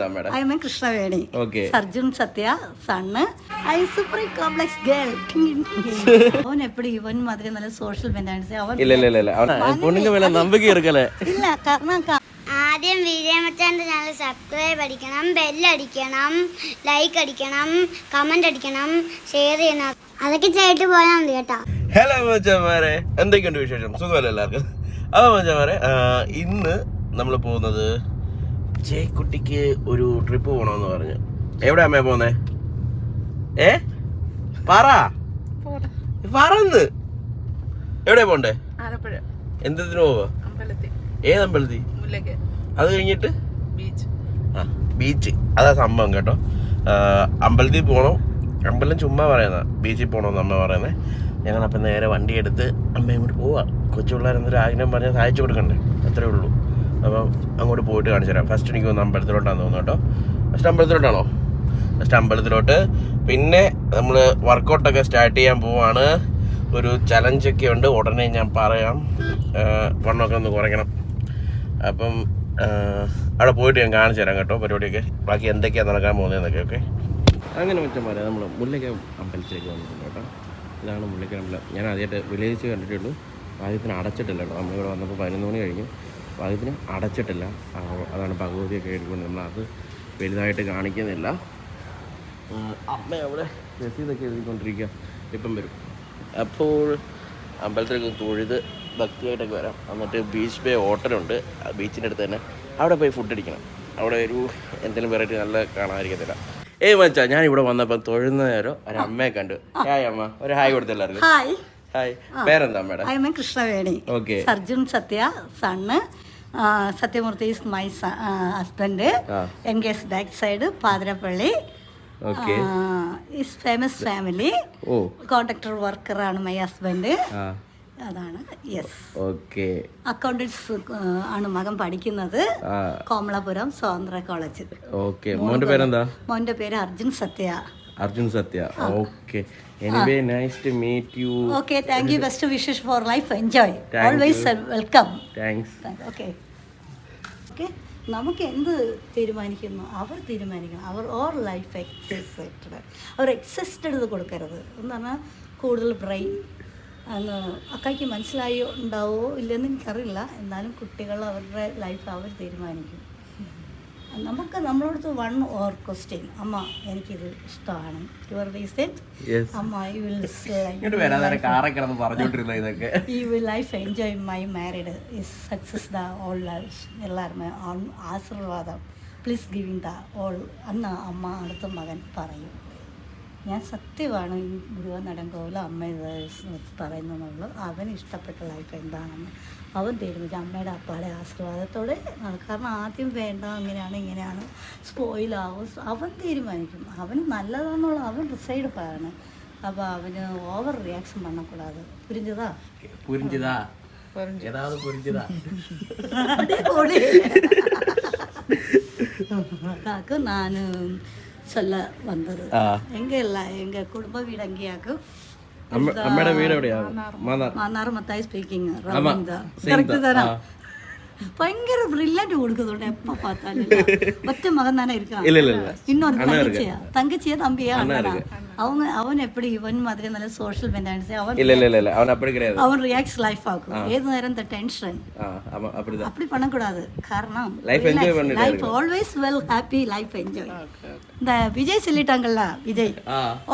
I am a Krishnaveni. Okay. Arjun Satya, son. I am super complex girl. അവൻ എപ്പോഴും ഇവൻ മാത്രമേ നല്ല സോഷ്യൽ മെന്റാലിറ്റി ഇല്ല കാരണം ആദ്യം വിജയമച്ചാൻ്റെ ചാനൽ സബ്സ്ക്രൈബ് അടിക്കണം, ബെല്ലടിക്കണം, ലൈക്ക് അടിക്കണം, കമന്റ് അടിക്കണം, ഷെയർ ചെയ്യണം. അതൊക്കെ ചെയ്തിട്ട് പോയാൽ മതി കേട്ടോ. ഹലോ മച്ചാന്മാരെ, എന്തൊക്കെയുണ്ട് വിശേഷം? സുഖമല്ല എല്ലാവർക്കും? അതോ മച്ചാന്മാരെ, ഇന്ന് നമ്മൾ പോകുന്നത് ജയക്കുട്ടിക്ക് ഒരു ട്രിപ്പ് പോകണമെന്ന് പറഞ്ഞു. എവിടെ അമ്മേ പോന്നേ? പറന്ന് എവിടെ പോണ്ടേ? എന്തിനു പോവാ? ഏതമ്പലത്തിൽ? അത് കഴിഞ്ഞിട്ട് ബീച്ച്. അതാ സംഭവം കേട്ടോ. അമ്പലത്തിൽ പോകണം. അമ്പലം ചുമ്മാ പറയുന്ന, ബീച്ചിൽ പോകണമെന്ന് അമ്മ പറയുന്നത്. ഞങ്ങളപ്പം നേരെ വണ്ടി എടുത്ത് അമ്മയും കൂടി പോവാം. കൊച്ചു പിള്ളേരെന്നൊരു ആഗ്രഹം പറഞ്ഞാൽ സഹായിച്ചു കൊടുക്കണ്ടേ, അത്രേ ഉള്ളൂ. അപ്പം അങ്ങോട്ട് പോയിട്ട് കാണിച്ചു തരാം. ഫസ്റ്റ് എനിക്ക് തോന്നുന്നു അമ്പലത്തിലോട്ടാന്ന് തോന്നുന്നു കേട്ടോ. ഫസ്റ്റ് അമ്പലത്തിലോട്ടാണോ? ഫസ്റ്റ് അമ്പലത്തിലോട്ട്. പിന്നെ നമ്മൾ വർക്കൗട്ടൊക്കെ സ്റ്റാർട്ട് ചെയ്യാൻ പോവാണ്. ഒരു ചലഞ്ചൊക്കെ ഉണ്ട്, ഉടനെ ഞാൻ പറയാം. വണ്ണമൊക്കെ ഒന്ന് കുറയ്ക്കണം. അപ്പം അവിടെ പോയിട്ട് ഞാൻ കാണിച്ചു തരാം കേട്ടോ പരിപാടിയൊക്കെ, ബാക്കി എന്തൊക്കെയാണ് നടക്കാൻ പോകുന്നതെന്നൊക്കെ. ഓക്കെ, അങ്ങനെ മച്ചന്മാരെ നമ്മൾ മുല്ലയ്ക്കൽ അമ്പലത്തിലേക്ക് വന്നിട്ടുണ്ട് കേട്ടോ. ഇതാണ് മുല്ലയ്ക്കൽ അമ്പലം. ഞാൻ ആദ്യമായിട്ട് വില്ലേജ് കണ്ടിട്ടുള്ളൂ. ആദ്യത്തിന് അടച്ചിട്ടില്ല കേട്ടോ. നമ്മളിവിടെ വന്നപ്പോൾ 11 മണി കഴിഞ്ഞു. ആദ്യത്തിന് അടച്ചിട്ടില്ല. അതാണ് ഭഗവതിയൊക്കെ എടുക്കുന്നത്. നമ്മളത് വലുതായിട്ട് കാണിക്കുന്നില്ല. അമ്മ അവിടെ രസീതൊക്കെ എഴുതിക്കൊണ്ടിരിക്കുക. ഇപ്പം വരും. അപ്പോൾ അമ്പലത്തിലേക്ക് തൊഴുത് ഭക്തിയായിട്ടൊക്കെ വരാം. എന്നിട്ട് ബീച്ച് ബേ ഹോട്ടലുണ്ട് ബീച്ചിൻ്റെ അടുത്ത് തന്നെ. അവിടെ പോയി ഫുഡ് അടിക്കണം. അവിടെ ഒരു എന്തെങ്കിലും വെറൈറ്റി നല്ല കാണാതിരിക്കത്തില്ല. മച്ചാ, ഞാൻ ഇവിടെ വന്നപ്പോൾ തൊഴുന്ന നേരം ഒരു അമ്മയെ കണ്ടു. ഹായ് അമ്മ, ഒരു ഹായ് കൊടുത്തെല്ലാവർക്കും. ഹായ്. പേരെന്താ അമ്മയുടെ? I am a Krishnaveni. Okay. Arjun Satya, son. Satyamurthy is my husband. Engaged backside, Padrapalli. Okay. Is famous family. Oh. Contractor worker ആണ് my husband. അതാണ്. യെസ്. ഓക്കെ. അക്കൗണ്ടൻസ് ആണ് മകൻ പഠിക്കുന്നത് കോമളപുരം സ്വതന്ത്ര കോളേജിൽ. ഓക്കെ. മോന്റെ പേരെന്താ? മോന്റെ പേര് അർജുൻ സത്യ. അർജുൻ സത്യ. Okay. Anyway, nice to meet you. Okay, thank you. Best wishes for life. Enjoy. Always welcome. Thanks. Okay. Okay. നമുക്ക് എന്ത് തീരുമാനിക്കുന്നു അവർ തീരുമാനിക്കണം. അവർ ലൈഫ് എക്സിസ്റ്റഡ്. അവർ എക്സിസ്റ്റഡ് കൊടുക്കരുത് എന്ന് പറഞ്ഞാൽ കൂടുതൽ ബ്രെയിൻ അന്ന് അക്കായ്ക്ക് മനസ്സിലായി ഉണ്ടാവോ ഇല്ലെന്ന് എനിക്കറിയില്ല. എന്നാലും കുട്ടികൾ അവരുടെ ലൈഫ് അവർ തീരുമാനിക്കും. നമുക്ക് നമ്മളോടത്ത് വൺ ഓർ ക്വസ്റ്റ്യൻ, അമ്മ എനിക്കിത് ഇഷ്ടമാണ്, യുവർ റീസെറ്റ് അമ്മ you will life enjoy my married is success the all life. എല്ലാവരും ആശീർവാദം പ്ലീസ് ഗിവിങ് ദ ഓൾ അന്ന് അമ്മ അടുത്ത മകൻ പറയും. ഞാൻ സത്യമാണ് ഈ ഗുരുവായൂർ നടങ്കോല അമ്മ പറയുന്നുള്ളൂ. അവന് ഇഷ്ടപ്പെട്ട ലൈഫ് എന്താണെന്ന് അവൻ തീരുമാനിച്ചു. അമ്മയുടെ അപ്പാടെ ആശീർവാദത്തോടെ. കാരണം ആദ്യം വേണ്ട, ഇങ്ങനെയാണ് സ്പോയിലാവും, അവൻ തീരുമാനിക്കും. അവന് നല്ലതാണെന്നുള്ള അവൻ ഡിസൈഡ് പറയണം. അപ്പോൾ അവന് ഓവർ റിയാക്ഷൻ பண்ணக்கூடாது. புரிஞ்சுதா? அதாக்கு நான் சொல்ல வந்தது. எங்க குடும்ப வீடு அங்கேயாக்கு. അമ്മയുടെ വീട് എവിടെയാ? മാന്നാർ മത്തായി സ്പീക്കിംഗ്. കറക്റ്റ് തരാം. ഭയങ്കര ബ്രില്യന്റ് കൊടുക്കുന്നുണ്ട് എപ്പോ பார்த்தாலும். ഒറ്റ മകൻ தானே இருக்கான். இன்னொரு தங்கச்சியா தம்பியா அண்ணனா. அவன் எப்படி இவன் மாதிரி நல்ல சோஷியல் மென்டாலிட்டி. அவன் ரியாக்ட்ஸ் லைஃப் ஆகும். ஏது நேரம் இந்த டென்ஷன் அப்படி பண்ணக்கூடாது. காரணம் life always well happy life enjoy. இந்த விஜய் சொல்லிட்டாங்கல்ல, விஜய்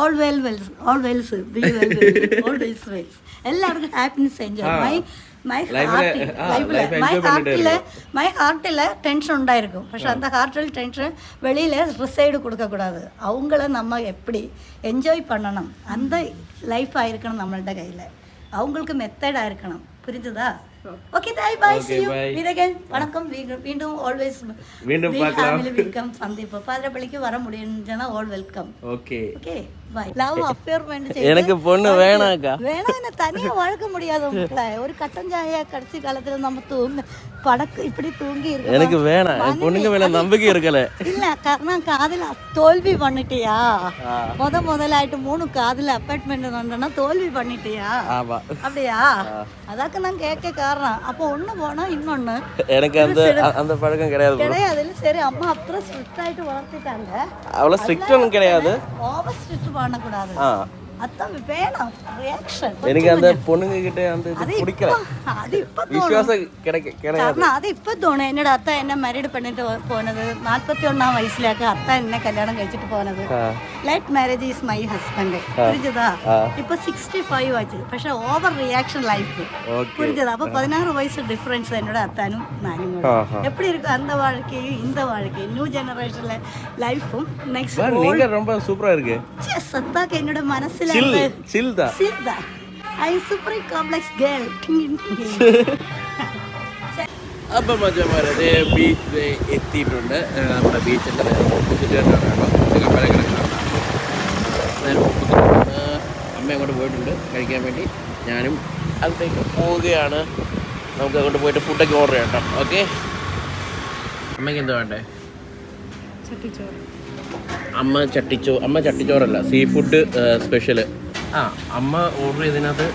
ஆல்வேஸ் எல்லாருக்கும் ஹாப்பினஸ் என்ஜாய். മൈ ഹാർട്ടിൽ ടെൻഷൻ ഉണ്ടായിരിക്കും. പക്ഷെ அந்த ஹார்ட்டில் டென்ஷன் வெளியில் ரிசைடு கொடுக்கக்கூடாது. அவங்கள நம்ம எப்படி என்ஜாய் பண்ணணும், அந்த லைஃப் ஆயிருக்கணும் நம்மள்ட கையில். அவங்களுக்கு மெத்தடாக இருக்கணும். புரிஞ்சுதா? Okay, bye. see you. வணக்கம். மீண்டும் ஆல்வேஸ் வெல்கம். சந்திப்பு பாதிரப்பள்ளிக்கு வர முடியும்னா all welcome. Okay bye. Love அஃபேர்மெண்ட் செய்து எனக்கு பொண்ணு வேணாம் என்ன தனியாக வளர்க்க முடியாது. உங்களை ஒரு கட்டஞ்சாய கடைசி காலத்தில் நம்ம படக்கு இப்படி தூங்கி இருக்கு. எனக்கு வேணாம், பொண்ணுங்க மேல நம்பிக்கை இருக்கல. இல்ல காரணம் காதல தோல்வி பண்ணிட்டியா? முதலாயிட்டு 3 காதல அப்பார்ட்மெண்ட் வந்தனா தோல்வி பண்ணிட்டியா? ஆமா. அப்படியா? அதக்கு நான் கேட்க காரணம். அப்போ ஒண்ணு போனா இன்னொன்னு. எனக்கு அந்த பழக்கம் கிடையாது. கிடையாது. சரி அம்மா அப்புறம் ஸ்ட்ரிக்ட் ஆயிட்டு வளர்த்திட்டாங்க. அவ்வளவு ஸ்ட்ரிக்ட்டும் கிடையாது. ஓவர் ஸ்ட்ரிக்ட் பண்ண கூடாது. அதான் வேணும் ரியாக்ஷன். எனக்கு அந்த பொண்ணுங்க கிட்ட அந்த பிடிக்கல. அது இப்ப விசுவாசம் கிடையாது. அது இப்ப தோணும். என்னோட அத்தா என்ன மேரேஜ் பண்ணிட்டு போனது 41ஆம் வயசுலயாக்க அத்தா என்ன கல்யாணம் കഴിച്ചിട്ട് போனது. Late marriage is my husband. புரிஞ்சதா? இப்ப 65 ஆச்சு. പക്ഷെ ஓவர் ரியாக்ஷன் லைஃப். புரிஞ்சதா? அப்ப 16 வயசு டிஃபரன்ஸ் என்னோட அத்தானும் நானும். எப்படி இருக்கு அந்த வாழ்க்கையும் இந்த வாழ்க்கையும் நியூ ஜெனரேஷன்ல லைஃபும் நெக்ஸ்ட் நீங்க ரொம்ப சூப்பரா இருக்கு. சத்தாக்கு என்னோட மனசுல chill da I super complex girl. അപ്പം മച്ചന്മാരെ ബീച്ചിൽ എത്തിയിട്ടുണ്ട്. നമ്മുടെ ബീച്ചിൻ്റെ കപ്പലൊക്കെ അമ്മ അങ്ങോട്ട് പോയിട്ടുണ്ട് കഴിക്കാൻ വേണ്ടി. ഞാനും അതിലേക്ക് പോവുകയാണ്. നമുക്ക് അങ്ങോട്ട് പോയിട്ട് ഫുഡൊക്കെ ഓർഡർ ചെയ്യാം കേട്ടോ. ഓക്കെ, അമ്മയ്ക്ക് എന്താ വേണ്ടേ? അമ്മ ചട്ടിച്ചോറല്ല, സീ ഫുഡ് സ്പെഷ്യൽ. അമ്മ ഓർഡർ ചെയ്തതിനകത്ത്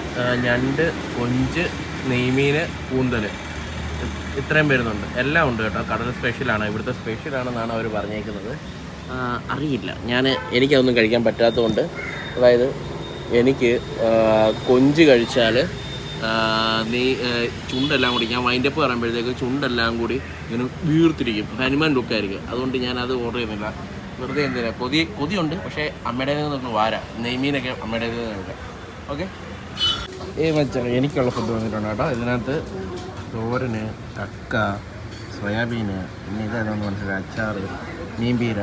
ഞണ്ട്, കൊഞ്ച്, നെയ്മീൻ, കൂന്തൽ ഇത്രയും വരുന്നുണ്ട്. എല്ലാം ഉണ്ട് കേട്ടോ. കടൽ സ്പെഷ്യലാണ്, ഇവിടുത്തെ സ്പെഷ്യലാണെന്നാണ് അവർ പറഞ്ഞേക്കുന്നത്. അറിയില്ല, എനിക്കതൊന്നും കഴിക്കാൻ പറ്റാത്തതുകൊണ്ട്. അതായത് എനിക്ക് കൊഞ്ച് കഴിച്ചാൽ ചുണ്ടെല്ലാം കൂടി ഞാൻ വൈൻഡപ്പ് പറയുമ്പോഴത്തേക്ക് ചുണ്ടെല്ലാം കൂടി ഇങ്ങനെ വീർത്തിരിക്കും, ഹനുമാൻ ലുക്കായിരിക്കും. അതുകൊണ്ട് ഞാനത് ഓർഡർ ചെയ്യുന്നില്ല. വെറുതെ എന്തിനാ, കൊതിയുണ്ട്. പക്ഷേ അമ്മയുടെ നിന്ന് വാരാം. നെയ്മീനൊക്കെ അമ്മയുടെ നിന്ന്. ഓക്കെ, എനിക്കുള്ള ഫുഡ് വന്നിട്ടുണ്ട് കേട്ടോ. ഇതിനകത്ത് തോരന്, കക്ക, സോയാബീന്, പിന്നെ ഇതായിരുന്നു മനസ്സിലായി, അച്ചാറ്, മീൻപീര,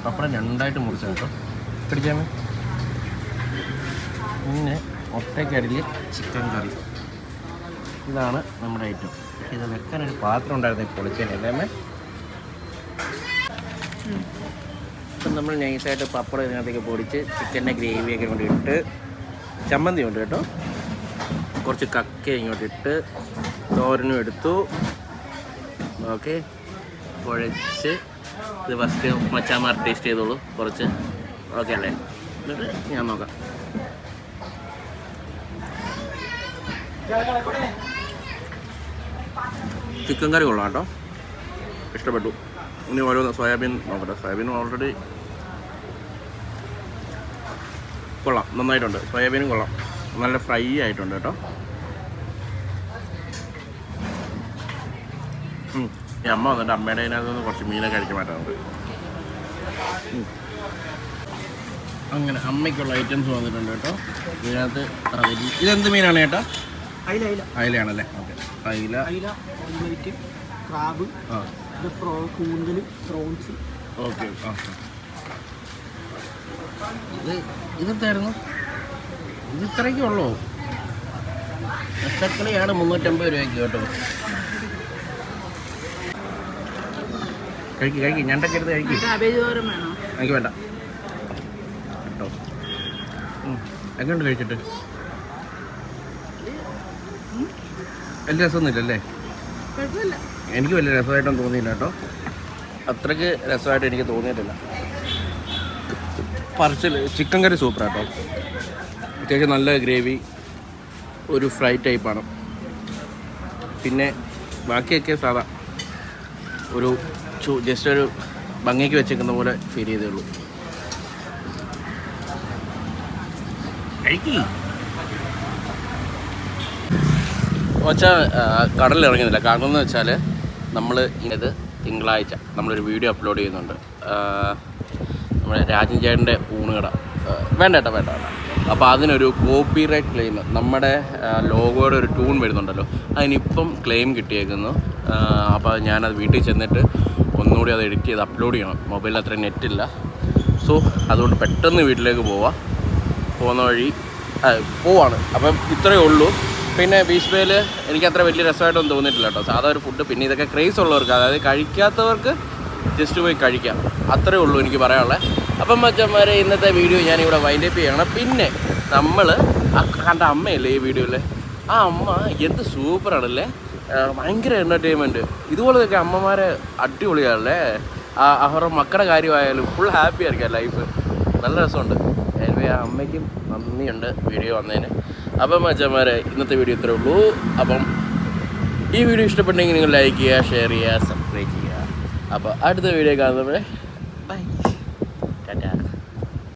പപ്പടം രണ്ടായിട്ട് മുറിച്ച കേട്ടോ. പിടിച്ചാൽ പിന്നെ ഒറ്റക്കടിയിൽ ചിക്കൻ കറി. ഇതാണ് നമ്മുടെ ഐറ്റം. ഇത് വെക്കാനൊരു പാത്രം ഉണ്ടായിരുന്നു, പൊളിച്ചേനെ. ഇപ്പം നമ്മൾ നൈസായിട്ട് പപ്പടം ഇതിനകത്തേക്ക് പൊടിച്ച് ചിക്കൻ്റെ ഗ്രേവിയൊക്കെ കൊണ്ട് ഇട്ട്, ചമ്മന്തി ഉണ്ട് കേട്ടോ, കുറച്ച് കക്ക ഇങ്ങോട്ടിട്ട്, തോരനും എടുത്തു. ഓക്കെ, കുഴച്ച് ഇത് ഫസ്റ്റ് മച്ചാമാർ ടേസ്റ്റ് ചെയ്തോളൂ കുറച്ച്. ഓക്കെ അല്ലേ? എന്നിട്ട് ഞാൻ നോക്കാം. ചിക്കൻ കറി കൊള്ളാം കേട്ടോ, ഇഷ്ടപ്പെട്ടു. ഇനി ഓരോ സോയാബീൻ നോക്കട്ടെ. സോയാബീൻ ഓൾറെഡി കൊള്ളാം, നന്നായിട്ടുണ്ട്. സോയാബീനും കൊള്ളാം, നല്ല ഫ്രൈ ആയിട്ടുണ്ട് കേട്ടോ. ഈ അമ്മ വന്നിട്ട് അമ്മയുടെ അതിനകത്ത് നിന്ന് കുറച്ച് മീനൊക്കെ കഴിക്കാൻ മാറ്റാറുണ്ട്. അങ്ങനെ അമ്മയ്ക്കുള്ള ഐറ്റംസ് വന്നിട്ടുണ്ട് കേട്ടോ. ഇതിനകത്ത് ഇതെന്ത് മീനാണ് ചേട്ടാ? അയിലയാണല്ലേ? ഓക്കെ, അയില, ക്രാബ്, കൂന്തൽ, പ്രോൺസ്. ഓക്കെ, ഇതെന്തായിരുന്നു? ഇത് ഇത്രയ്ക്കേ ഉള്ളൂ. പച്ചക്കറിയാണ് 350 രൂപയ്ക്ക് കേട്ടോ. കഴിക്ക്, ഞണ്ടൊക്കെ എടുത്ത് കഴിക്കും. എനിക്ക് വേണ്ട കേട്ടോ. എങ്ങനെയുണ്ട് കഴിച്ചിട്ട്? വലിയ രസമൊന്നുമില്ലല്ലേ? എനിക്ക് വലിയ രസമായിട്ടൊന്നും തോന്നിയില്ല കേട്ടോ. അത്രയ്ക്ക് രസമായിട്ട് എനിക്ക് തോന്നിയിട്ടില്ല. ചിക്കൻ കറി സൂപ്പറാട്ടോ. അത്യാവശ്യം നല്ല ഗ്രേവി, ഒരു ഫ്രൈ ടൈപ്പാണ്. പിന്നെ ബാക്കിയൊക്കെ സാധാ ഒരു ജസ്റ്റ് ഒരു ഭംഗിക്ക് വെച്ചേക്കുന്ന പോലെ ഫീൽ ചെയ്തേ ഉള്ളൂ. വെച്ചാൽ കടലിൽ ഇറങ്ങുന്നില്ല. കാരണം എന്ന് വെച്ചാൽ നമ്മൾ ഇത് തിങ്കളാഴ്ച നമ്മളൊരു വീഡിയോ അപ്ലോഡ് ചെയ്യുന്നുണ്ട്. നമ്മുടെ രാജൻ ചേട്ടൻ്റെ ഊണുകട വേണ്ട. അപ്പോൾ അതിനൊരു കോപ്പി റൈറ്റ് ക്ലെയിം, നമ്മുടെ ലോഗോയുടെ ഒരു ട്യൂൺ വരുന്നുണ്ടല്ലോ, അതിനിപ്പം ക്ലെയിം കിട്ടിയേക്കുന്നു. അപ്പോൾ ഞാനത് വീട്ടിൽ ചെന്നിട്ട് ഒന്നുകൂടി അത് എഡിറ്റ് ചെയ്ത് അപ്ലോഡ് ചെയ്യണം. മൊബൈലിൽ അത്ര നെറ്റില്ല. സോ അതുകൊണ്ട് പെട്ടെന്ന് വീട്ടിലേക്ക് പോകുന്ന വഴി പോവാണ്. അപ്പം ഇത്രയേ ഉള്ളൂ. പിന്നെ ബീച്ച് ബേയിൽ എനിക്കത്ര വലിയ രസമായിട്ടൊന്നും തോന്നിയിട്ടില്ല കേട്ടോ. സാധാ ഒരു ഫുഡ്. പിന്നെ ഇതൊക്കെ ക്രേസ് ഉള്ളവർക്ക്, അതായത് കഴിക്കാത്തവർക്ക് ജസ്റ്റ് പോയി കഴിക്കാം. അത്രയേ ഉള്ളൂ എനിക്ക് പറയാനുള്ളത്. അപ്പം മച്ചന്മാരെ, ഇന്നത്തെ വീഡിയോ ഞാനിവിടെ വൈൻഡപ്പ് ചെയ്യണം. പിന്നെ നമ്മൾ കണ്ട അമ്മയല്ലേ ഈ വീഡിയോയിൽ, ആ അമ്മ എന്ത് സൂപ്പറാണല്ലേ. ഭയങ്കര എൻ്റർടൈൻമെൻറ്റ്. ഇതുപോലൊക്കെ അമ്മമാരെ അടിപൊളിയാണല്ലേ. അവരുടെ മക്കളുടെ കാര്യമായാലും ഫുൾ ഹാപ്പി ആയിരിക്കും ലൈഫ്. നല്ല രസമുണ്ട്. എനിവേ ആ അമ്മയ്ക്കും നന്ദിയുണ്ട് വീഡിയോ വന്നതിന്. അപ്പം മച്ചന്മാരെ ഇന്നത്തെ വീഡിയോ ഇത്രേ ഉള്ളൂ. അപ്പം ഈ വീഡിയോ ഇഷ്ടപ്പെട്ടെങ്കിൽ നിങ്ങൾ ലൈക്ക് ചെയ്യുക, ഷെയർ ചെയ്യുക, സബ്സ്ക്രൈബ് ചെയ്യുക. അപ്പോൾ അടുത്ത വീഡിയോ കാണുന്നവരെ ബൈ, ടാറ്റാ.